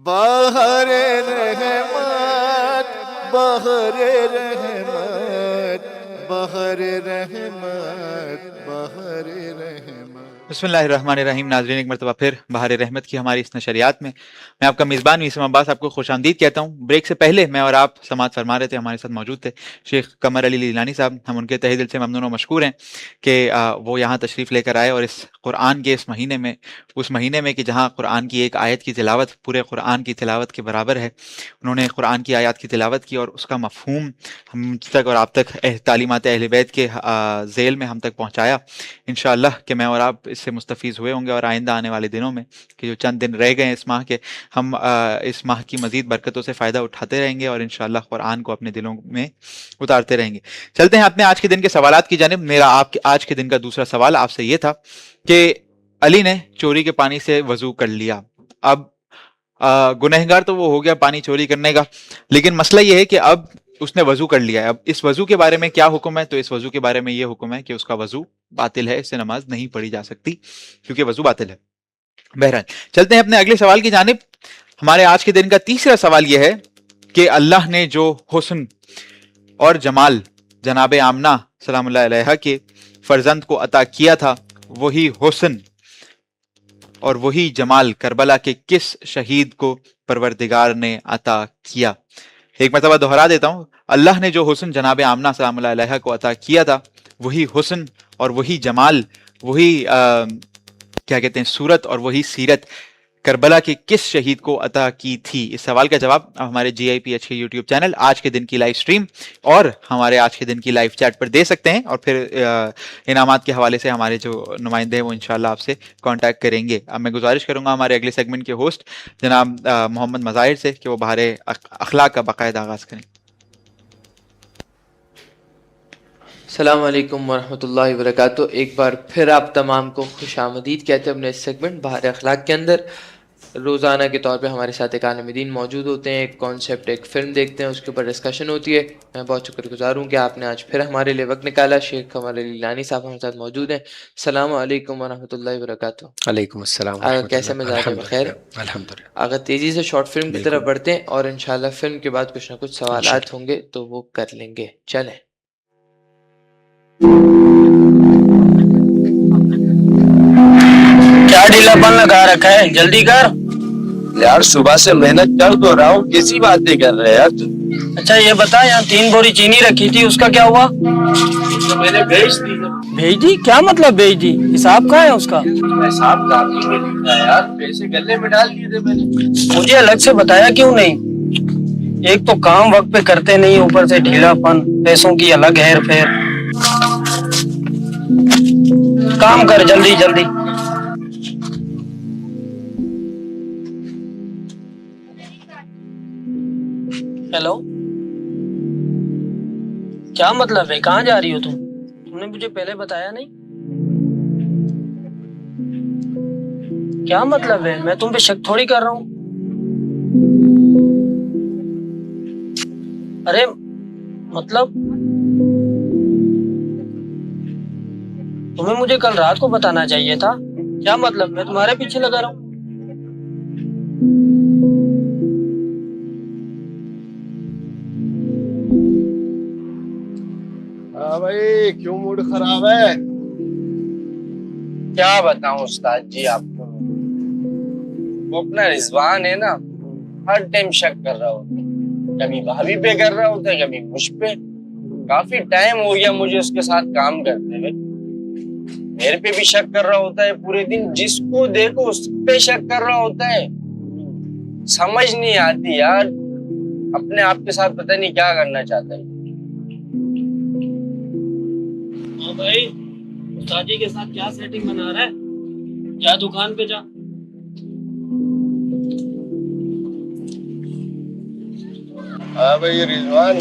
بہر رحمت، بہر رحمت، بہر رحمت، بہر رحمت۔ بسم اللہ الرحمن الرحیم۔ ناظرین، ایک مرتبہ پھر بہار رحمت کی ہماری اس نشریات میں میں آپ کا میزبان وسیم عباس آپ کو خوش آمدید کہتا ہوں۔ بریک سے پہلے میں اور آپ سماعت فرما رہے تھے، ہمارے ساتھ موجود تھے شیخ قمر علی لیلانی صاحب۔ ہم ان کے تہہ دل سے ممنون و مشکور ہیں کہ وہ یہاں تشریف لے کر آئے اور اس قرآن کے اس مہینے میں کہ جہاں قرآن کی ایک آیت کی تلاوت پورے قرآن کی تلاوت کے برابر ہے، انہوں نے قرآن کی آیات کی تلاوت کی اور اس کا مفہوم ہم تک اور آپ تک تعلیمات اہل بیت کے ذیل میں ہم تک پہنچایا۔ انشاءاللہ کہ میں اور آپ اس سے مستفیض ہوئے ہوں گے، اور آئندہ آنے والے دنوں میں کہ جو چند دن رہ گئے ہیں اس ماہ کے، ہم اس ماہ کی مزید برکتوں سے فائدہ اٹھاتے رہیں گے اور انشاءاللہ قرآن کو اپنے دلوں میں اتارتے رہیں گے۔ چلتے ہیں اپنے آج کے دن کے سوالات کی جانب۔ میرا آپ کے آج کے دن کا دوسرا سوال آپ سے یہ تھا کہ علی نے چوری کے پانی سے وضو کر لیا۔ اب گنہگار تو وہ ہو گیا پانی چوری کرنے کا، لیکن مسئلہ یہ ہے کہ اب اس نے وضو کر لیا ہے۔ اب اس وضو کے بارے میں کیا حکم ہے؟ تو اس وضو کے بارے میں یہ حکم ہے کہ اس کا وضو باطل ہے، اس سے نماز نہیں پڑھی جا سکتی کیونکہ وضو باطل ہے۔ بہرحال چلتے ہیں اپنے اگلے سوال کی جانب۔ ہمارے آج کے دن کا تیسرا سوال یہ ہے کہ اللہ نے جو حسن اور جمال جناب آمنہ سلام اللہ علیہا کے فرزند کو عطا کیا تھا، وہی حسن اور وہی جمال کربلا کے کس شہید کو پروردگار نے عطا کیا؟ ایک مرتبہ دہرا دیتا ہوں، اللہ نے جو حسن جناب آمنہ سلام اللہ علیہا کو عطا کیا تھا، وہی حسن اور وہی جمال، وہی کیا کہتے ہیں صورت اور وہی سیرت کربلا کے کس شہید کو عطا کی تھی؟ اس سوال کا جواب ہمارے جی آئی پی ایچ کے یوٹیوب چینل آج کے دن کی لائیو سٹریم اور ہمارے آج کے دن کی لائیو چیٹ پر دے سکتے ہیں، اور پھر انعامات کے حوالے سے ہمارے جو نمائندے ہیں وہ انشاءاللہ آپ سے کانٹیکٹ کریں گے۔ اب میں گزارش کروں گا ہمارے اگلے سیگمنٹ کے ہوسٹ جناب محمد مظاہر سے کہ وہ بہار اخلاق کا باقاعدہ آغاز کریں۔ السلام علیکم ورحمۃ اللہ وبرکاتہ۔ ایک بار پھر آپ تمام کو خوش آمدید کہتے ہیں اپنے اس سیگمنٹ بہار اخلاق کے اندر۔ روزانہ کے طور پہ ہمارے ساتھ ایک عالم دین موجود ہوتے ہیں، ایک کانسیپٹ ایک فلم دیکھتے ہیں، اس کے اوپر ڈسکشن ہوتی ہے۔ میں بہت شکر گزار ہوں کہ آپ نے آج پھر ہمارے لیے وقت نکالا۔ شیخ قمر علی لیلانی صاحب ہمارے ساتھ موجود ہیں۔ السلام علیکم ورحمۃ اللہ وبرکاتہ۔ علیکم السلام آگا ورحمۃ کیسے اللہ۔ مزاج ہے؟ بخیر؟ الحمدللہ۔ آگا تیزی سے شارٹ فلم کی طرف بالکل بڑھتے ہیں اور انشاءاللہ فلم کے بعد کچھ نہ کچھ سوالات ہوں گے تو وہ کر لیں گے۔ چلیں۔ کیا ڈھیلا پن لگا رکھا ہے؟ جلدی کر یار، صبح سے محنت کر تو رہا ہوں، کیسی باتیں کر رہے یار تم؟ اچھا یہ بتا، یہاں 3 بوری چینی رکھی تھی، اس کا کیا ہوا؟ میں نے بھیج دی۔ بھیج دی؟ کیا مطلب بھیج دی؟ حساب کہاں ہے اس کا؟ حساب کاپی میں لکھا ہے یار، پیسے گلے میں ڈال دیے تھے میں نے۔ مجھے الگ سے بتایا کیوں نہیں؟ ایک تو کام وقت پہ کرتے نہیں، اوپر سے ڈھیلا پن، پیسوں کی الگ ہیر پھیر۔ کام کر جلدی جلدی۔ ہیلو، کیا مطلب ہے؟ کہاں جا رہی ہو تم نے مجھے پہلے بتایا نہیں؟ کیا مطلب ہے؟ میں تم پہ شک تھوڑی کر رہا ہوں۔ ارے مطلب تمہیں مجھے کل رات کو بتانا چاہیے تھا۔ کیا مطلب میں تمہارے پیچھے لگا رہا ہوں؟ ہاں بھائی، کیوں موڈ خراب ہے؟ کیا بتاؤں استاد جی آپ کو، وہ اپنا رضوان ہے نا، ہر ٹائم شک کر رہا ہوتا ہے، کبھی بھابھی پہ کر رہا ہوتا ہے، کبھی مجھ پہ۔ کافی ٹائم ہو گیا مجھے اس کے ساتھ کام کرتے ہوئے، میرے پہ بھی شک کر رہا ہوتا ہے پورے دن، جس کو دیکھو اس پہ شک کر رہا ہوتا ہے۔ سمجھ نہیں آتی یار، اپنے آپ کے ساتھ پتہ نہیں کیا کرنا چاہتا ہے۔ ہاں بھائی، استاد جی کے ساتھ کیا سیٹنگ بنا رہا ہے؟ جا دکان پہ جا۔ ہاں بھائی رضوان،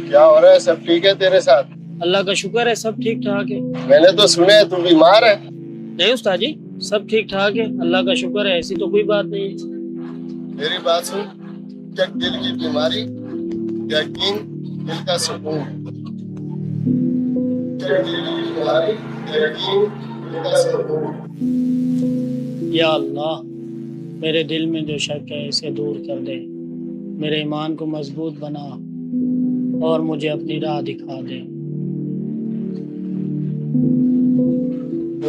کیا ہو رہا ہے؟ سب ٹھیک ہے تیرے ساتھ؟ اللہ کا شکر ہے، سب ٹھیک ٹھاک ہے۔ میں نے تو سنا ہے تو بیمار ہے۔ نہیں استاد جی، سب ٹھیک ٹھاک ہے، اللہ کا شکر ہے، ایسی تو کوئی بات نہیں ہے۔ میری بات سن، کیا دل کی بیماری، یقین دل کا سکون؟ کیا دل کی بیماری، یقین دل کا سکون؟ یا اللہ، میرے دل میں جو شک ہے اسے دور کر دے، میرے ایمان کو مضبوط بنا اور مجھے اپنی راہ دکھا دے۔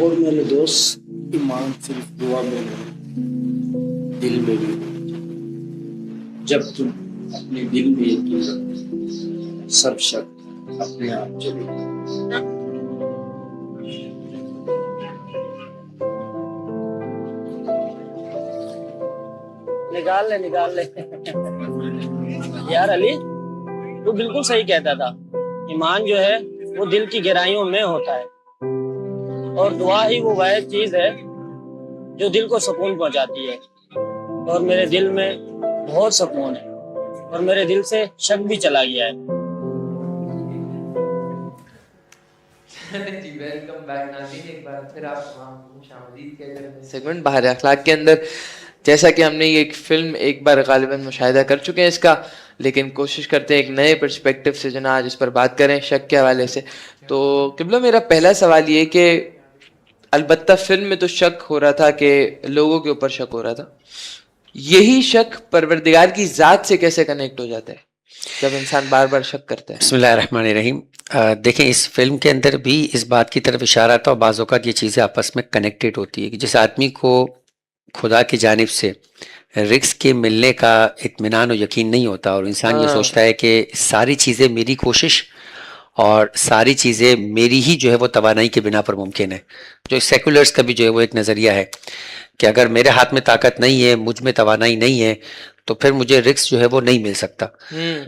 اور میرے دوست، ایمان صرف دعا میں نہیں، دل میں بھی ہو۔ جب تم اپنے دل میں یقین رکھو، سب شک اپنے آپ چلے گا۔ نکال لے یار علی، تو بالکل صحیح کہتا تھا، ایمان جو ہے وہ دل کی گہرائیوں میں ہوتا ہے، اور دعا ہی وہ واحد چیز ہے جو دل کو سکون پہنچاتی ہے، اور میرے دل میں بہت سکون ہے، اور میرے دل سے شک بھی چلا گیا ہے۔ جی ویلکم بیک ناظرین، ایک بار پھر آپ تمام کو خوش آمدید کہتے ہیں سیگمنٹ بہار اخلاق کے اندر۔ جیسا کہ ہم نے یہ ایک فلم ایک بار غالباً مشاہدہ کر چکے ہیں اس کا، لیکن کوشش کرتے ہیں ایک نئے پرسپیکٹیو سے جو نا آج اس پر بات کریں شک کے حوالے سے۔ تو قبلہ میرا پہلا سوال یہ کہ البتہ فلم میں تو شک ہو رہا تھا کہ لوگوں کے اوپر شک ہو رہا تھا، یہی شک پروردگار کی ذات سے کیسے کنیکٹ ہو جاتا ہے جب انسان بار بار شک کرتا ہے؟ بسم اللہ الرحمن الرحیم۔ دیکھیں اس فلم کے اندر بھی اس بات کی طرف اشارہ تھا، اور بعض اوقات یہ چیزیں آپس میں کنیکٹڈ ہوتی ہے کہ جس آدمی کو خدا کی جانب سے رزق کے ملنے کا اطمینان و یقین نہیں ہوتا، اور انسان یہ سوچتا ہے کہ ساری چیزیں میری کوشش اور ساری چیزیں میری ہی جو ہے وہ توانائی کے بنا پر ممکن ہے، جو سیکولرز کا بھی جو ہے وہ ایک نظریہ ہے کہ اگر میرے ہاتھ میں طاقت نہیں ہے، مجھ میں توانائی نہیں ہے، تو پھر مجھے رزق جو ہے وہ نہیں مل سکتا۔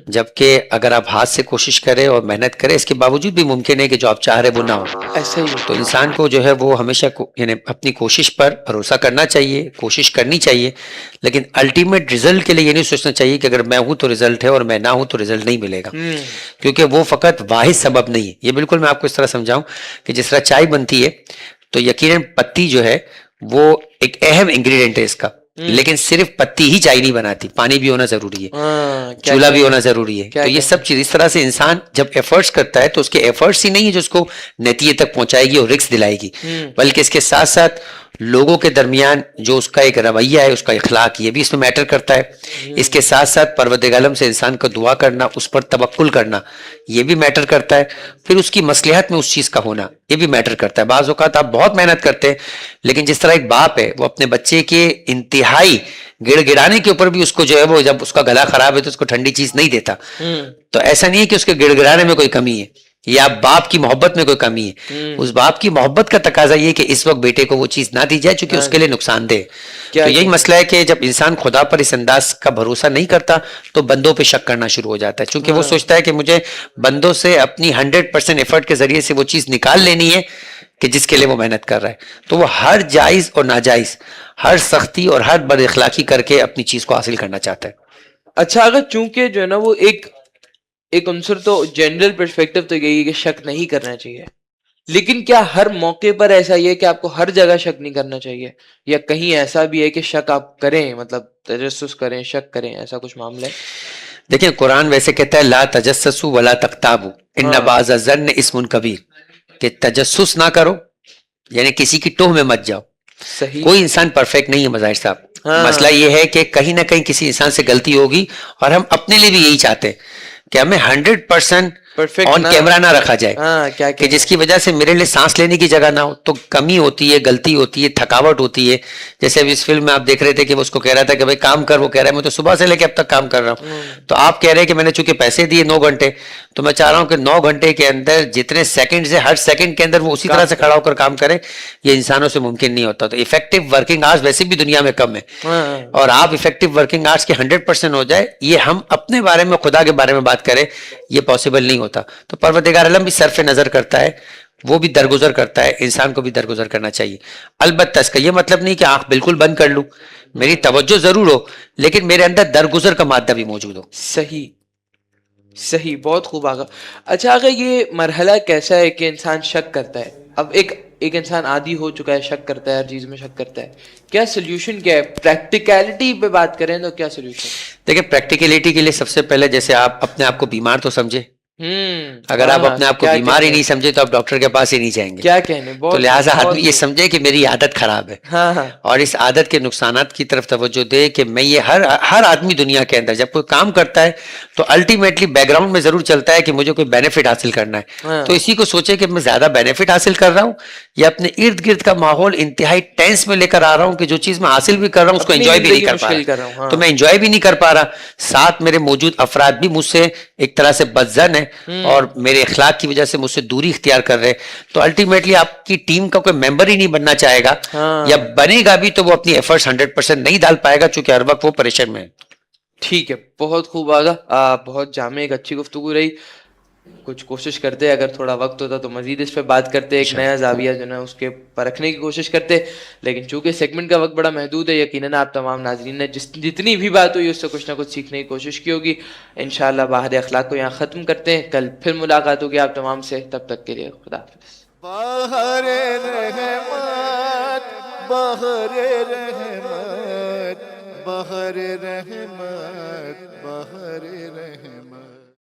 جبکہ اگر آپ ہاتھ سے کوشش کریں اور محنت کریں، اس کے باوجود بھی ممکن ہے کہ جو آپ چاہ رہے وہ نہ ہو۔ ایسے ہی تو انسان کو جو ہے وہ ہمیشہ یعنی اپنی کوشش پر بھروسہ کرنا چاہیے، کوشش کرنی چاہیے، لیکن الٹیمیٹ رزلٹ کے لیے یہ نہیں سوچنا چاہیے کہ اگر میں ہوں تو رزلٹ ہے اور میں نہ ہوں تو رزلٹ نہیں ملے گا، کیونکہ وہ فقط واحد سبب نہیں ہے۔ یہ بالکل میں آپ کو اس طرح سمجھاؤں کہ جس طرح چائے بنتی ہے تو یقیناً پتی جو ہے وہ ایک اہم انگریڈینٹ ہے اس کا، لیکن صرف پتی ہی چائے نہیں بناتی، پانی بھی ہونا ضروری ہے، چولہا بھی ہونا ضروری ہے۔ تو یہ سب چیز اس طرح سے انسان جب ایفرٹس کرتا ہے تو اس کے ایفرٹس ہی نہیں ہے جو اس کو نتیجے تک پہنچائے گی اور رزق دلائے گی، بلکہ اس کے ساتھ ساتھ لوگوں کے درمیان جو اس کا ایک رویہ ہے، اس کا اخلاق، یہ بھی اس میں میٹر کرتا ہے۔ اس کے ساتھ ساتھ پروردگار عالم سے انسان کا دعا کرنا، اس پر توکل کرنا، یہ بھی میٹر کرتا ہے۔ پھر اس کی مصلحت میں اس چیز کا ہونا، یہ بھی میٹر کرتا ہے۔ بعض اوقات آپ بہت محنت کرتے ہیں، لیکن جس طرح ایک باپ ہے وہ اپنے بچے کے انتہائی گڑ گڑانے کے اوپر بھی اس کو جو ہے وہ جب اس کا گلا خراب ہے تو اس کو ٹھنڈی چیز نہیں دیتا، تو ایسا نہیں ہے کہ اس کے گڑ گڑانے میں کوئی کمی ہے یا باپ کی محبت میں کوئی کمی ہے۔ اس باپ کی محبت کا تقاضا یہ کہ اس وقت بیٹے کو وہ چیز نہ دی جائے چونکہ اس کے لیے نقصان دہ۔ تو یہی مسئلہ ہے کہ جب انسان خدا پر اس انداز کا بھروسہ نہیں کرتا تو بندوں پہ شک کرنا شروع ہو جاتا ہے، چونکہ وہ سوچتا ہے کہ مجھے بندوں سے اپنی 100% ایفرٹ کے ذریعے سے وہ چیز نکال لینی ہے کہ جس کے لیے وہ محنت کر رہا ہے۔ تو وہ ہر جائز اور ناجائز، ہر سختی اور ہر بد اخلاقی کر کے اپنی چیز کو حاصل کرنا چاہتا ہے۔ اچھا، اگر چونکہ جو ہے نا وہ ایک عنصر تو جنرل پرسپیکٹو تو یہی ہے کہ شک نہیں کرنا چاہیے، لیکن کیا ہر موقع پر ایسا ہی ہے کہ آپ کو ہر جگہ شک نہیں کرنا چاہیے، یا کہیں ایسا بھی ہے کہ شک آپ کریں، مطلب تجسس کریں، شک کریں، ایسا کچھ معاملہ ہے؟ دیکھیں قرآن ویسے کہتا ہے لا تجسسوا ولا تغتابوا ان بعض الظن اسم کبیر، کہ تجسس نہ کرو، یعنی کسی کی ٹوہ میں مت جاؤ۔ صحیح۔ کوئی انسان پرفیکٹ نہیں ہے مظاہر صاحب، مسئلہ یہ ہے کہ کہیں نہ کہیں کسی انسان سے غلطی ہوگی، اور ہم اپنے لیے بھی یہی چاہتے ہیں کہ ہمیں 100% آن کیمرہ نہ رکھا جائے کہ جس کی وجہ سے میرے لیے سانس لینے کی جگہ نہ ہو، تو کمی ہوتی ہے، غلطی ہوتی ہے، تھکاوٹ ہوتی ہے۔ جیسے اب اس فلم میں آپ دیکھ رہے تھے کہ وہ اس کو کہہ رہا تھا کہ بھائی کام کر، وہ کہہ رہا ہے میں تو صبح سے لے کے اب تک کام کر رہا ہوں، تو آپ کہہ رہے ہیں کہ میں نے چونکہ پیسے دیے 9 گھنٹے، تو میں چاہ رہا ہوں کہ 9 گھنٹے کے اندر جتنے سیکنڈ ہے ہر سیکنڈ کے اندر وہ اسی طرح سے کھڑا ہو کر کام کرے، یہ انسانوں سے ممکن نہیں ہوتا۔ تو افیکٹو ورکنگ آورس ویسے بھی دنیا میں کم ہے، اور آپ افیکٹو ورکنگ آورس کے 100% ہو جائے، یہ ہم اپنے بارے میں خدا کے بارے میں بات کریں، یہ پاسبل نہیں ہوتا۔ تو پروردگار عالم بھی صرف نظر کرتا ہے، وہ بھی درگزر کرتا ہے، انسان کو بھی درگزر کرنا چاہیے۔ البتہ اس کا یہ مطلب نہیں کہ آنکھ بالکل بند کر لوں، میری توجہ ضرور ہو لیکن میرے اندر درگزر کا مادہ بھی موجود ہو۔ صحیح صحیح، بہت خوب آگا۔ اچھا، اگر یہ مرحلہ کیسا ہے کہ انسان شک کرتا ہے، اب ایک انسان عادی ہو چکا ہے، شک کرتا ہے، ہر چیز میں شک کرتا ہے، کیا سولوشن کیا ہے؟ پریکٹیکلٹی پہ بات کریں تو کیا سولوشن؟ دیکھیں پریکٹیکلٹی کے لیے سب سے پہلے جیسے آپ اپنے آپ کو بیمار تو سمجھے اگر آپ ہاں، اپنے آپ کو کیا بیمار ہی کہنے، نہیں سمجھے تو آپ ڈاکٹر کے پاس ہی نہیں جائیں گے. کیا کہنے، تو بہت لہٰذا بہت آدمی یہ سمجھے کہ میری عادت خراب ہے ہاں ہاں اور اس عادت کے نقصانات کی طرف توجہ دے کہ میں یہ ہر آدمی دنیا کے اندر جب کوئی کام کرتا ہے تو الٹیمیٹلی بیک گراؤنڈ میں ضرور چلتا ہے کہ مجھے کوئی بینیفٹ حاصل کرنا ہے. ہاں، تو اسی کو سوچے کہ میں زیادہ بینیفٹ حاصل کر رہا ہوں یا اپنے ارد گرد کا ماحول انتہائی ٹینس میں لے کر آ رہا ہوں کہ جو چیز میں حاصل بھی کر رہا ہوں اس کو اپنی انجوائے بھی نہیں زندگی کر پا مشکل کر رہا. رہا ہوں. ہاں تو میں انجوائے بھی نہیں کر پا رہا, ساتھ میرے موجود افراد بھی مجھ سے ایک طرح سے بدظن ہے اور میرے اخلاق کی وجہ سے مجھ سے دوری اختیار کر رہے. تو الٹیمیٹلی آپ کی ٹیم کا کوئی ممبر ہی نہیں بننا چاہے گا ہاں یا بنے گا بھی تو وہ اپنی ایفرٹس 100% نہیں ڈال پائے گا چونکہ ہر وقت وہ پریشر میں ہے. ٹھیک ہے, بہت خوب آگا, بہت جامع ایک اچھی گفتگو رہی. کچھ کوشش کرتے اگر تھوڑا وقت ہوتا تو مزید اس پہ بات کرتے, ایک نیا زاویہ جو ہے اس کے پرکھنے کی کوشش کرتے, لیکن چونکہ سیگمنٹ کا وقت بڑا محدود ہے, یقیناً آپ تمام ناظرین نے جتنی بھی بات ہوئی اس سے کچھ نہ کچھ سیکھنے کی کوشش کی ہوگی. انشاءاللہ باہر اخلاق کو یہاں ختم کرتے ہیں, کل پھر ملاقات ہوگی آپ تمام سے, تب تک کے لیے خدا حافظ. بہر رحمت بہر رحمت بہر رحمت